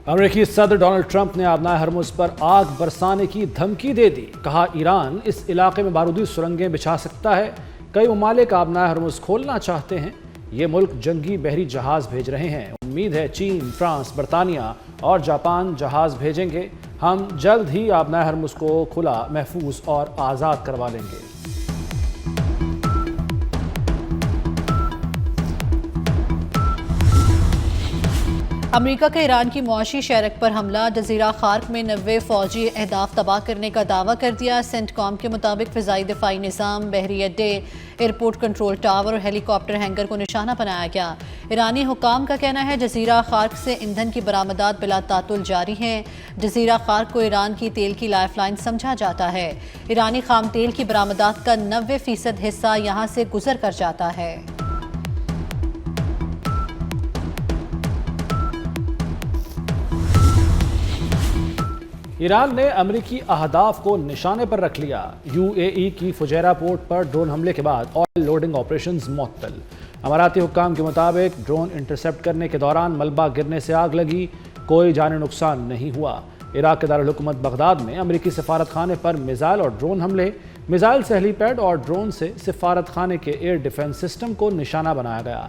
امریکی صدر Donald Trump نے آبنائے ہرمز پر آگ برسانے کی دھمکی دے دی۔ کہا ایران اس علاقے میں بارودی سرنگیں بچھا سکتا ہے۔ کئی ممالک آبنائے ہرمز کھولنا چاہتے ہیں۔ یہ ملک جنگی بحری جہاز بھیج رہے ہیں۔ امید ہے چین، فرانس، برطانیہ اور جاپان جہاز بھیجیں گے۔ ہم جلد ہی آبنائے ہرمز کو کھلا، محفوظ اور آزاد کروا لیں گے۔ امریکہ کا ایران کی معاشی شرک پر حملہ، جزیرہ خارق میں 90 فوجی اہداف تباہ کرنے کا دعویٰ کر دیا۔ سینٹ کام کے مطابق فضائی دفاعی نظام، بحری اڈے، ایئرپورٹ کنٹرول ٹاور اور ہیلی کاپٹر ہینگر کو نشانہ بنایا گیا۔ ایرانی حکام کا کہنا ہے جزیرہ خارق سے ایندھن کی برآمدات بلا تعطل جاری ہیں۔ جزیرہ خارق کو ایران کی تیل کی لائف لائن سمجھا جاتا ہے۔ ایرانی خام تیل کی برآمدات کا 90% حصہ یہاں سے گزر کر جاتا ہے۔ ایران نے امریکی اہداف کو نشانے پر رکھ لیا۔ یو اے ای کی فجیرہ پورٹ پر ڈرون حملے کے بعد آئل لوڈنگ آپریشنز معطل۔ اماراتی حکام کے مطابق ڈرون انٹرسیپٹ کرنے کے دوران ملبہ گرنے سے آگ لگی، کوئی جانی نقصان نہیں ہوا۔ عراق کے دارالحکومت بغداد میں امریکی سفارت خانے پر میزائل اور ڈرون حملے، میزائل سے ہیلی پیڈ اور ڈرون سے سفارت خانے کے ایئر ڈیفنس سسٹم کو نشانہ بنایا گیا۔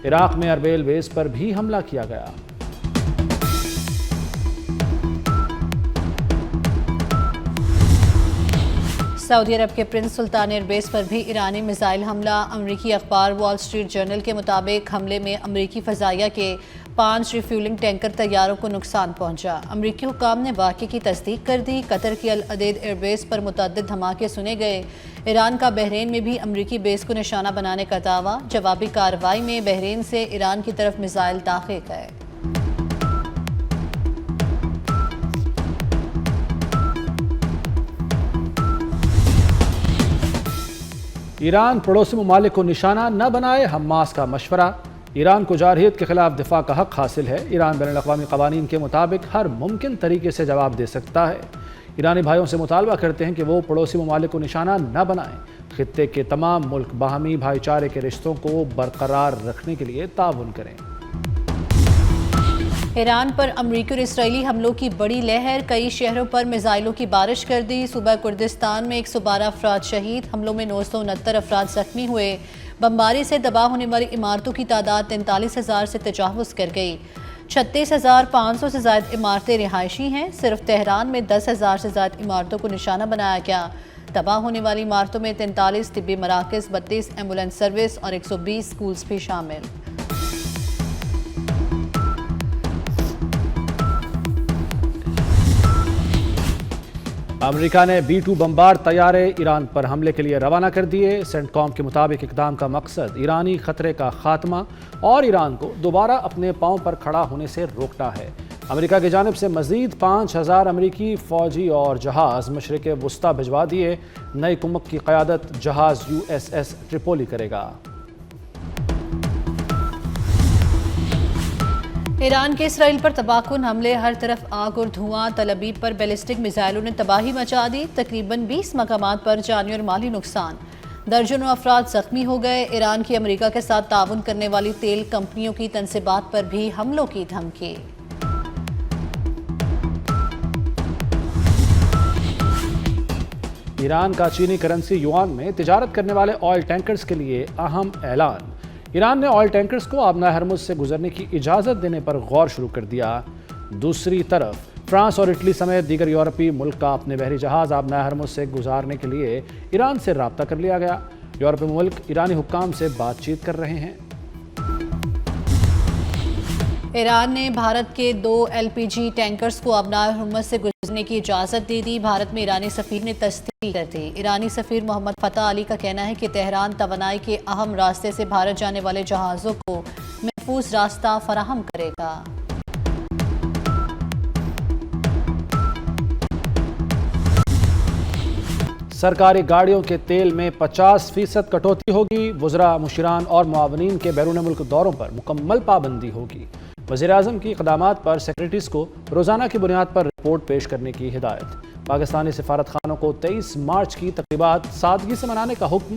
عراق میں اربیل بیس پر بھی حملہ کیا گیا۔ سعودی عرب کے پرنس سلطان ایئر بیس پر بھی ایرانی میزائل حملہ۔ امریکی اخبار وال اسٹریٹ جرنل کے مطابق حملے میں امریکی فضائیہ کے 5 ریفیولنگ ٹینکر طیاروں کو نقصان پہنچا۔ امریکی حکام نے واقعے کی تصدیق کر دی۔ قطر کی العدید ایئر بیس پر متعدد دھماکے سنے گئے۔ ایران کا بحرین میں بھی امریکی بیس کو نشانہ بنانے کا دعویٰ۔ جوابی کارروائی میں بحرین سے ایران کی طرف میزائل داغے گئے۔ ایران پڑوسی ممالک کو نشانہ نہ بنائے، حماس کا مشورہ۔ ایران کو جارحیت کے خلاف دفاع کا حق حاصل ہے۔ ایران بین الاقوامی قوانین کے مطابق ہر ممکن طریقے سے جواب دے سکتا ہے۔ ایرانی بھائیوں سے مطالبہ کرتے ہیں کہ وہ پڑوسی ممالک کو نشانہ نہ بنائیں۔ خطے کے تمام ملک باہمی بھائی چارے کے رشتوں کو برقرار رکھنے کے لیے تعاون کریں۔ ایران پر امریکی اور اسرائیلی حملوں کی بڑی لہر، کئی شہروں پر میزائلوں کی بارش کر دی۔ صوبہ کردستان میں 112 افراد شہید، حملوں میں 969 افراد زخمی ہوئے۔ بمباری سے تباہ ہونے والی عمارتوں کی تعداد 43,000 سے تجاوز کر گئی۔ 36,500 سے زائد عمارتیں رہائشی ہیں۔ صرف تہران میں 10,000 سے زائد عمارتوں کو نشانہ بنایا گیا۔ تباہ ہونے والی عمارتوں میں 43 طبی مراکز، 32 ایمبولینس سروس اور 120 سکولز بھی شامل۔ امریکہ نے B-2 بمبار طیارے ایران پر حملے کے لیے روانہ کر دیے۔ سینٹ کام کے مطابق اقدام کا مقصد ایرانی خطرے کا خاتمہ اور ایران کو دوبارہ اپنے پاؤں پر کھڑا ہونے سے روکنا ہے۔ امریکہ کی جانب سے مزید 5,000 امریکی فوجی اور جہاز مشرق وسطیٰ بھجوا دیے۔ نئی کمک کی قیادت جہاز USS ٹریپولی کرے گا۔ ایران کے اسرائیل پر تباہ کن حملے، ہر طرف آگ اور دھواں۔ تل ابیب پر بیلسٹک میزائلوں نے تباہی مچا دی۔ تقریباً 20 مقامات پر جانی اور مالی نقصان، درجنوں افراد زخمی ہو گئے۔ ایران کی امریکہ کے ساتھ تعاون کرنے والی تیل کمپنیوں کی تنصیبات پر بھی حملوں کی دھمکی۔ ایران کا چینی کرنسی یوان میں تجارت کرنے والے آئل ٹینکرز کے لیے اہم اعلان۔ ایران نے آئل ٹینکرز کو آبنائے ہرمز سے گزرنے کی اجازت دینے پر غور شروع کر دیا۔ دوسری طرف فرانس اور اٹلی سمیت دیگر یورپی ملک کا اپنے بحری جہاز آبنائے ہرمز سے گزارنے کے لیے ایران سے رابطہ کر لیا گیا۔ یورپی ملک ایرانی حکام سے بات چیت کر رہے ہیں۔ ایران نے بھارت کے 2 LPG ٹینکرز کو آبنائے ہرمز سے گزرنے کی اجازت دے دی۔ بھارت میں ایرانی سفیر نے تصدیق کر دی۔ ایرانی سفیر محمد فتح علی کا کہنا ہے کہ تہران توانائی کے اہم راستے سے بھارت جانے والے جہازوں کو محفوظ راستہ فراہم کرے گا۔ سرکاری گاڑیوں کے تیل میں 50% کٹوتی ہوگی۔ وزراء، مشیران اور معاونین کے بیرون ملک دوروں پر مکمل پابندی ہوگی۔ وزیراعظم کی اقدامات پر سیکریٹریز کو روزانہ کی بنیاد پر رپورٹ پیش کرنے کی ہدایت۔ پاکستانی سفارت خانوں کو 23 مارچ کی تقریبات سادگی سے منانے کا حکم۔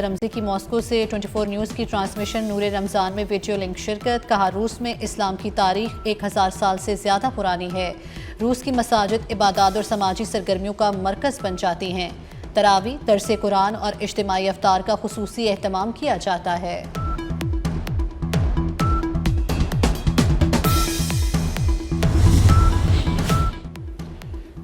رمزی کی ماسکو سے 24 نیوز کی ٹرانسمیشن نور رمضان میں ویڈیو لنک شرکت۔ کہا روس میں اسلام کی تاریخ 1000 سال سے زیادہ پرانی ہے۔ روس کی مساجد عبادات اور سماجی سرگرمیوں کا مرکز بن جاتی ہیں۔ تراویح، درس قرآن اور اجتماعی افطار کا خصوصی اہتمام کیا جاتا ہے۔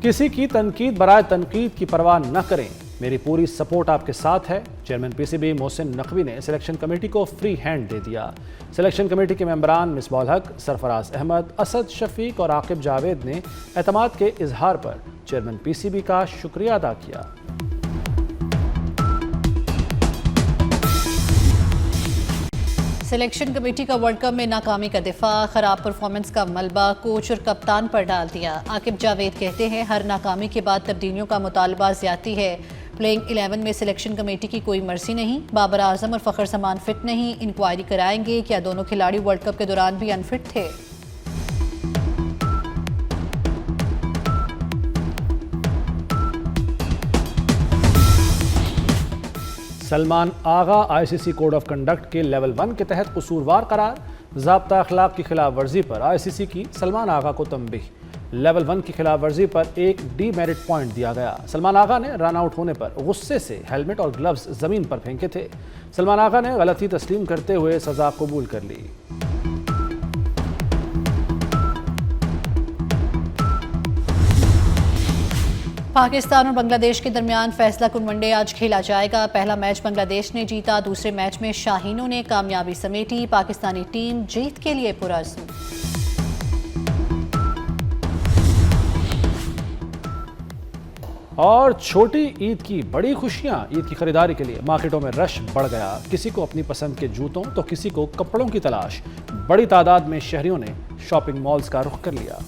کسی کی تنقید برائے تنقید کی پرواہ نہ کریں، میری پوری سپورٹ آپ کے ساتھ ہے۔ Chairman P C B Mohsin Naqvi نے سلیکشن کمیٹی کو فری ہینڈ دے دیا۔ سلیکشن کمیٹی کے ممبران مصباح الحق، سرفراز احمد، اسد شفیق اور عاقب جاوید نے اعتماد کے اظہار پر چیئرمین پی سی بی کا شکریہ ادا کیا۔ سلیکشن کمیٹی کا ورلڈ کپ میں ناکامی کا دفاع، خراب پرفارمنس کا ملبہ کوچ اور کپتان پر ڈال دیا۔ عاقب جاوید کہتے ہیں ہر ناکامی کے بعد تبدیلیوں کا مطالبہ زیادتی ہے۔ پلینگ 11 میں سلیکشن کمیٹی کی کوئی مرضی نہیں۔ بابر اعظم اور فخر زمان فٹ نہیں، انکوائری کرائیں گے۔ کیا دونوں کھلاڑی ورلڈ کپ کے دوران بھی انفٹ تھے؟ سلمان آغا آئی سی سی کوڈ آف کنڈکٹ کے لیول 1 کے تحت قصوروار قرار۔ ضابطہ اخلاق کی خلاف ورزی پر آئی سی سی کی سلمان آغا کو تنبیہ۔ لیول 1 کی خلاف ورزی پر ایک ڈی میرٹ پوائنٹ دیا گیا۔ سلمان آغا نے رن آؤٹ ہونے پر غصے سے ہیلمٹ اور گلوز زمین پر پھینکے تھے۔ سلمان آغا نے غلطی تسلیم کرتے ہوئے سزا قبول کر لی۔ پاکستان اور بنگلہ دیش کے درمیان فیصلہ کن ون ڈے آج کھیلا جائے گا۔ پہلا میچ بنگلہ دیش نے جیتا، دوسرے میچ میں شاہینوں نے کامیابی سمیٹی۔ پاکستانی ٹیم جیت کے لیے پرعزم۔ اور چھوٹی عید کی بڑی خوشیاں، عید کی خریداری کے لیے مارکیٹوں میں رش بڑھ گیا۔ کسی کو اپنی پسند کے جوتوں تو کسی کو کپڑوں کی تلاش۔ بڑی تعداد میں شہریوں نے شاپنگ مالز کا رخ کر لیا۔